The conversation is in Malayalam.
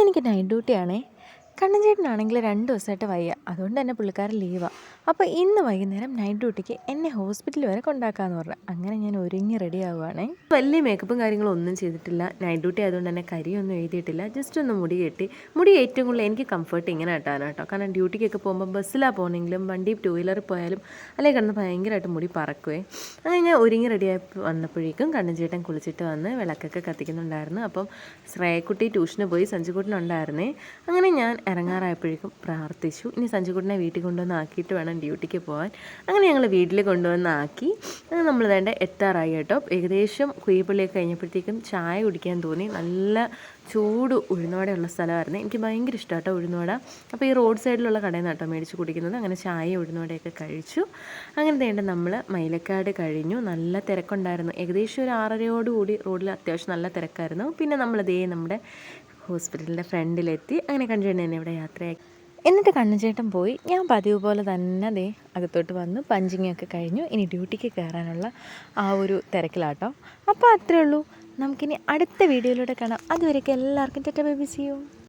എനിക്ക് നൈറ്റ് ഡ്യൂട്ടിയാണേ. കണ്ണൻ ചേട്ടനാണെങ്കിൽ 2 ദിവസമായിട്ട് വയ്യ, അതുകൊണ്ട് തന്നെ പുള്ളിക്കാരൻ ലീവാണ്. അപ്പോൾ ഇന്ന് വൈകുന്നേരം നൈറ്റ് ഡ്യൂട്ടിക്ക് എന്നെ ഹോസ്പിറ്റലിൽ വരെ കൊണ്ടാക്കാമെന്ന് പറഞ്ഞു. അങ്ങനെ ഞാൻ ഒരുങ്ങി റെഡി ആവുകയാണേ. വലിയ മേക്കപ്പും കാര്യങ്ങളും ഒന്നും ചെയ്തിട്ടില്ല. നൈറ്റ് ഡ്യൂട്ടി ആയതുകൊണ്ട് തന്നെ കരിയൊന്നും എഴുതിയിട്ടില്ല. ജസ്റ്റ് ഒന്ന് മുടി കെട്ടി. മുടി ഏറ്റവും കൂടുതൽ എനിക്ക് കംഫർട്ട് ഇങ്ങനെ ഇട്ടാണ് കേട്ടോ. കാരണം ഡ്യൂട്ടിക്കൊക്കെ പോകുമ്പോൾ ബസ്സിലാണ് പോകുന്നെങ്കിലും വണ്ടി 2 വീലറിൽ പോയാലും അല്ലെങ്കിൽ കിടന്ന് ഭയങ്കരമായിട്ട് മുടി പറക്കുവേ. അങ്ങനെ ഞാൻ ഒരുങ്ങി റെഡിയായി വന്നപ്പോഴേക്കും കണ്ണൻ ചേട്ടൻ കുളിച്ചിട്ട് വന്ന് വിളക്കൊക്കെ കത്തിക്കുന്നുണ്ടായിരുന്നു. അപ്പം ശ്രേയക്കുട്ടി ട്യൂഷന് പോയി, സഞ്ജുക്കുട്ടനുണ്ടായിരുന്നേ. അങ്ങനെ ഞാൻ ഇറങ്ങാറായപ്പോഴേക്കും പ്രാർത്ഥിച്ചു, ഇനി സഞ്ജുക്കുട്ടനെ വീട്ടിൽ കൊണ്ടുവന്ന് ആക്കിയിട്ട് വേണം ഡ്യൂട്ടിക്ക് പോകാൻ. അങ്ങനെ ഞങ്ങൾ വീട്ടിൽ കൊണ്ടുവന്ന് ആക്കി. നമ്മൾ വേണ്ട എത്താറായി കേട്ടോ. ഏകദേശം കുയ്യപ്പള്ളിയൊക്കെ കഴിഞ്ഞപ്പോഴത്തേക്കും ചായ കുടിക്കാൻ തോന്നി. നല്ല ചൂട് ഉഴുന്നുവടയുള്ള സ്ഥലമായിരുന്നു. എനിക്ക് ഭയങ്കര ഇഷ്ടമാണ് കേട്ടോ ഉഴുന്നുവട. അപ്പോൾ ഈ റോഡ് സൈഡിലുള്ള കടയിൽ നിന്ന് കേട്ടോ മേടിച്ച് കുടിക്കുന്നത്. അങ്ങനെ ചായ ഉഴുന്നുവടയൊക്കെ കഴിച്ചു. അങ്ങനെ വേണ്ട നമ്മൾ മൈലക്കാട് കഴിഞ്ഞു. നല്ല തിരക്കുണ്ടായിരുന്നു. ഏകദേശം ഒരു 6:30 റോഡിൽ അത്യാവശ്യം നല്ല തിരക്കായിരുന്നു. പിന്നെ നമ്മളതേ നമ്മുടെ ഹോസ്പിറ്റലിൻ്റെ ഫ്രണ്ടിലെത്തി. അങ്ങനെ കണ്ടുകൊണ്ട് തന്നെ ഇവിടെ യാത്രയാക്കി. എന്നിട്ട് കണ്ണൻചേട്ടൻ പോയി. ഞാൻ പതിവ് പോലെ തന്നെ ദേ അകത്തോട്ട് വന്നു. പഞ്ചിങ്ങൊക്കെ കഴിഞ്ഞു. ഇനി ഡ്യൂട്ടിക്ക് കയറാനുള്ള ആ ഒരു തിരക്കിലാട്ടോ. അപ്പോൾ അത്രേ ഉള്ളൂ. നമുക്കിനി അടുത്ത വീഡിയോയിലൂടെ കാണാം. അതുവരെയൊക്കെ എല്ലാവർക്കും tata bye bye, see U.